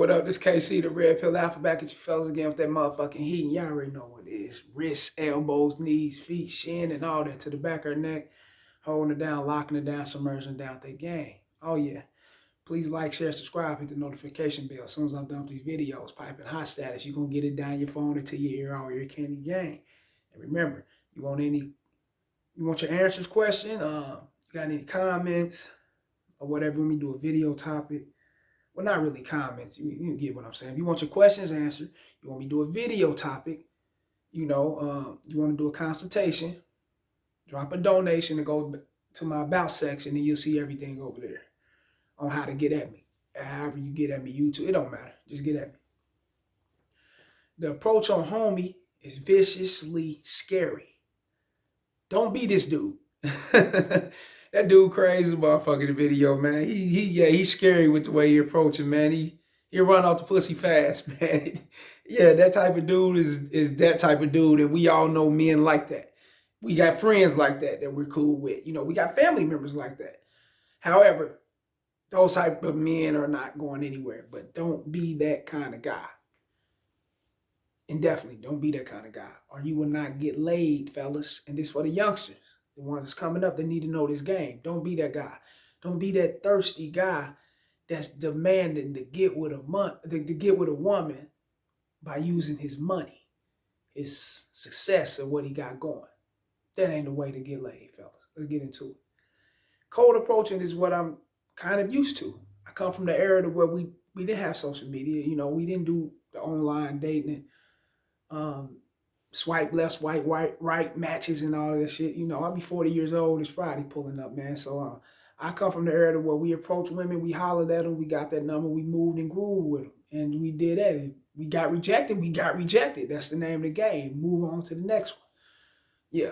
What up? This KC, the Red Pill Alpha, back at you fellas again with that motherfucking heat. And y'all already know what it is. Wrists, elbows, knees, feet, shin, and all that to the back of her neck. Holding it down, locking it down, submerging it down with that game. Oh yeah. Please like, share, subscribe, hit the notification bell. As soon as I'm done with these videos, piping hot status, you're going to get it down your phone into your ear, all your candy gang. And remember, you want your answers question, you got any comments, or whatever, when we do a video topic. Well, not really comments. You get what I'm saying. If you want your questions answered, you want me to do a video topic, you want to do a consultation, drop a donation and go to my about section, and you'll see everything over there on how to get at me. However you get at me, YouTube, it don't matter. Just get at me. The approach on homie is viciously scary. Don't be this dude. That dude crazy motherfucker in the video, man. He's scary with the way he approaching, man. He'll run off the pussy fast, man. Yeah, that type of dude is that type of dude, and we all know men like that. We got friends like that we're cool with. We got family members like that. However, those type of men are not going anywhere, but don't be that kind of guy. And definitely don't be that kind of guy, or you will not get laid, fellas. And this for the youngsters. The ones that's coming up, they need to know this game. Don't be that guy. Don't be that thirsty guy that's demanding to get with a woman by using his money, his success, and what he got going. That ain't the way to get laid, fellas. Let's get into it. Cold approaching is what I'm kind of used to. I come from the era where we didn't have social media. We didn't do the online dating, swipe left, swipe right matches and all that shit. I'll be 40 years old. It's Friday pulling up, man. So I come from the era where we approached women, we hollered at them, we got that number, we moved and grooved with them. And we did that. If we got rejected, we got rejected. That's the name of the game. Move on to the next one. Yeah.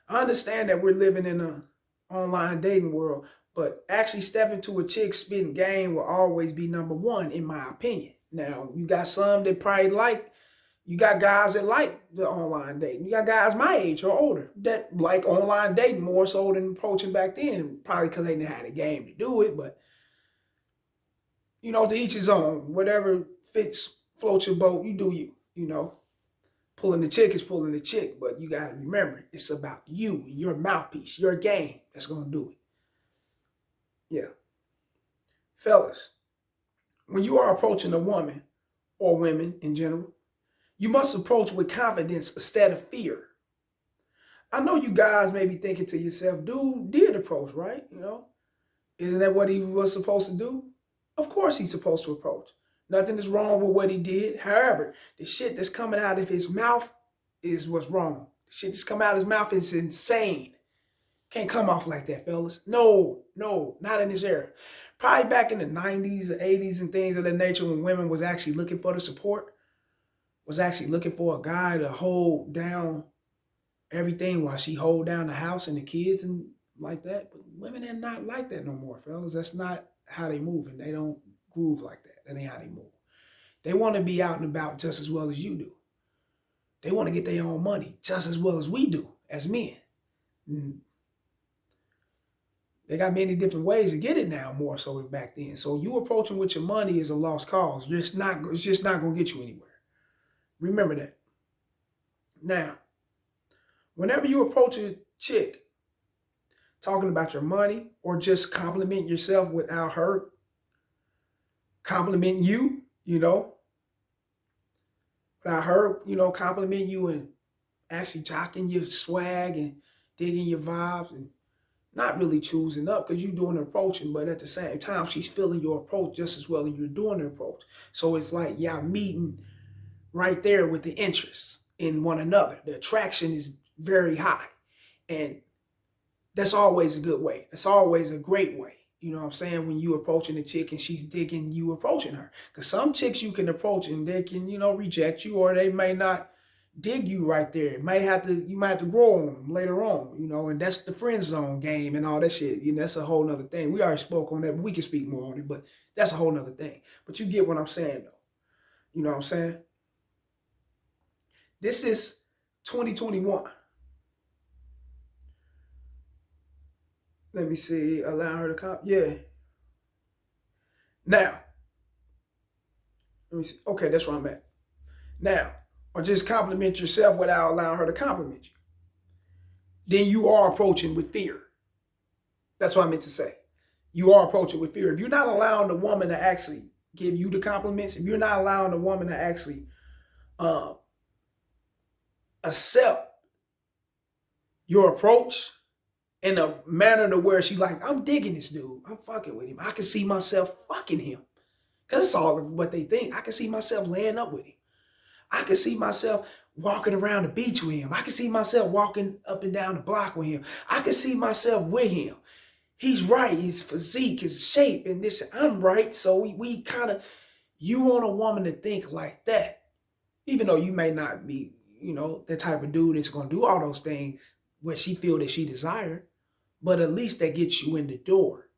I understand that we're living in an online dating world, but actually stepping to a chick spitting game will always be number one, in my opinion. Now, you got some that probably you got guys that like the online dating. You got guys my age or older that like online dating more so than approaching back then. Probably because they didn't have the game to do it. But, to each his own. Whatever floats your boat, you do you. Pulling the chick is pulling the chick. But you got to remember, it's about you, your mouthpiece, your game that's going to do it. Yeah. Fellas, when you are approaching a woman or women in general, you must approach with confidence instead of fear. I know you guys may be thinking to yourself, dude did approach, right? Isn't that what he was supposed to do? Of course he's supposed to approach. Nothing is wrong with what he did. However, the shit that's coming out of his mouth is what's wrong. The shit that's coming out of his mouth is insane. Can't come off like that, fellas. No, not in this era. Probably back in the 90s or 80s and things of that nature, when women was actually looking for the support, was actually looking for a guy to hold down everything while she hold down the house and the kids and like that. But women are not like that no more, fellas. That's not how they move, and they don't groove like that. That ain't how they move. They want to be out and about just as well as you do. They want to get their own money just as well as we do as men. They got many different ways to get it now, more so than back then. So you approaching with your money is a lost cause. It's just not going to get you anywhere. Remember that. Now, whenever you approach a chick talking about your money or just compliment yourself without her complimenting you, without her, complimenting you and actually jocking your swag and digging your vibes and not really choosing up because you're doing the approaching, but at the same time, she's feeling your approach just as well as you're doing the approach. So it's like y'all meeting right there with the interest in one another. The attraction is very high. And that's always a good way. That's always a great way. You know what I'm saying? When you approaching a chick and she's digging you approaching her. Because some chicks you can approach and they can, reject you, or they may not dig you right there. You might have to grow on them later on, and that's the friend zone game and all that shit. That's a whole nother thing. We already spoke on that, but we can speak more on it, but that's a whole nother thing. But you get what I'm saying though. You know what I'm saying? This is 2021. Let me see. Allow her to come. Yeah. Now, Let me see. Okay, that's where I'm at. Now, or just compliment yourself without allowing her to compliment you. Then you are approaching with fear. That's what I meant to say. You are approaching with fear. If you're not allowing the woman to actually give you the compliments, if you're not allowing the woman to actually uh, accept your approach in a manner to where she's like, I'm digging this dude. I'm fucking with him. I can see myself fucking him. Because it's all of what they think. I can see myself laying up with him. I can see myself walking around the beach with him. I can see myself walking up and down the block with him. I can see myself with him. He's right. His physique, his shape, and this, I'm right. So we kind of, you want a woman to think like that. Even though you may not be, the type of dude that's going to do all those things what she feel that she desired. But at least that gets you in the door.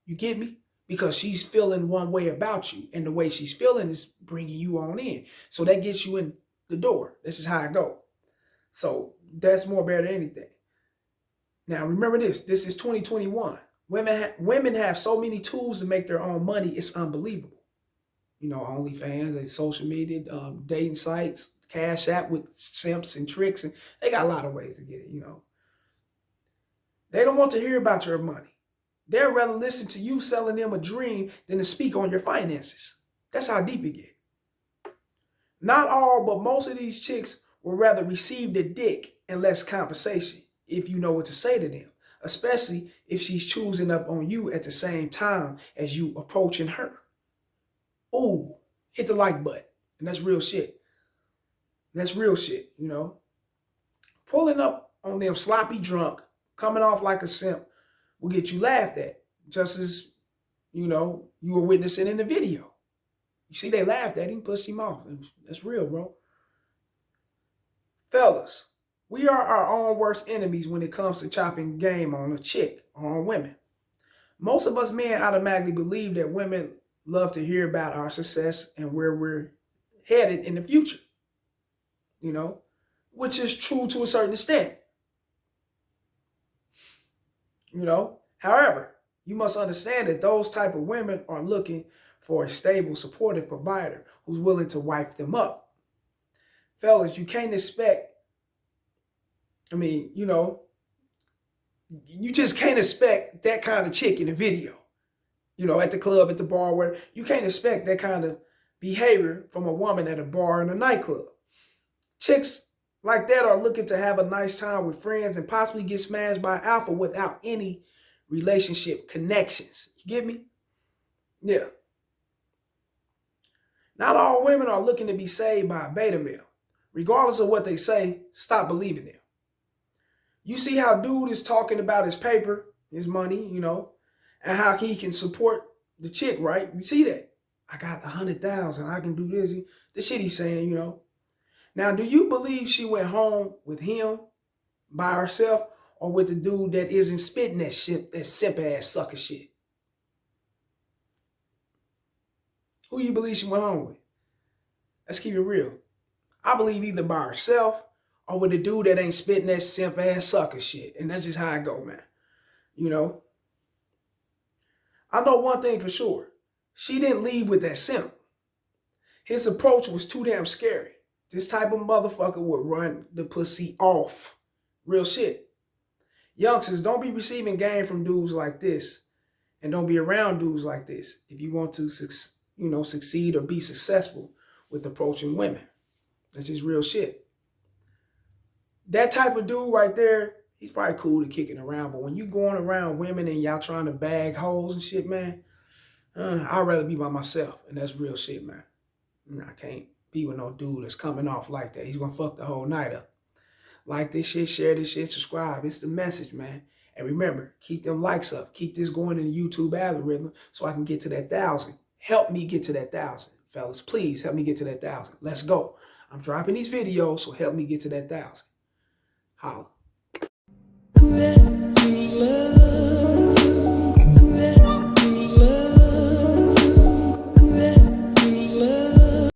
You get me? Because she's feeling one way about you. And the way she's feeling is bringing you on in. So that gets you in the door. This is how I go. So that's more better than anything. Now, remember this. This is 2021. Women have so many tools to make their own money. It's unbelievable. OnlyFans, and social media, dating sites, Cash App with simps and tricks. And they got a lot of ways to get it, They don't want to hear about your money. They'd rather listen to you selling them a dream than to speak on your finances. That's how deep it gets. Not all, but most of these chicks will rather receive the dick and less compensation if you know what to say to them, especially if she's choosing up on you at the same time as you approaching her. Ooh, hit the like button. And that's real shit. That's real shit, Pulling up on them sloppy drunk, coming off like a simp, will get you laughed at, just as, you were witnessing in the video. You see, they laughed at him, pushed him off. That's real, bro. Fellas, we are our own worst enemies when it comes to chopping game on a chick or on women. Most of us men automatically believe that women love to hear about our success and where we're headed in the future, which is true to a certain extent. However, you must understand that those type of women are looking for a stable, supportive provider who's willing to wipe them up. Fellas, you can't expect, you just can't expect that kind of chick in a video, at the club, at the bar, where you can't expect that kind of behavior from a woman at a bar in a nightclub. Chicks like that are looking to have a nice time with friends and possibly get smashed by alpha without any relationship connections. You get me? Yeah. Not all women are looking to be saved by a beta male. Regardless of what they say, stop believing them. You see how dude is talking about his paper, his money, and how he can support the chick, right? You see that? I got 100,000. I can do this. The shit he's saying, Now, do you believe she went home with him by herself or with the dude that isn't spitting that shit, that simp ass sucker shit? Who you believe she went home with? Let's keep it real. I believe either by herself or with a dude that ain't spitting that simp ass sucker shit. And that's just how I go, man. I know one thing for sure. She didn't leave with that simp. His approach was too damn scary. This type of motherfucker would run the pussy off. Real shit. Youngsters, don't be receiving game from dudes like this. And don't be around dudes like this if you want to, succeed or be successful with approaching women. That's just real shit. That type of dude right there, he's probably cool to kicking around. But when you going around women and y'all trying to bag hoes and shit, man, I'd rather be by myself. And that's real shit, man. I can't be with no dude that's coming off like that. He's going to fuck the whole night up. Like this shit, share this shit, subscribe. It's the message, man. And remember, keep them likes up. Keep this going in the YouTube algorithm so I can get to that 1,000. Help me get to that 1,000, fellas. Please help me get to that 1,000. Let's go. I'm dropping these videos, so help me get to that 1,000. Holla.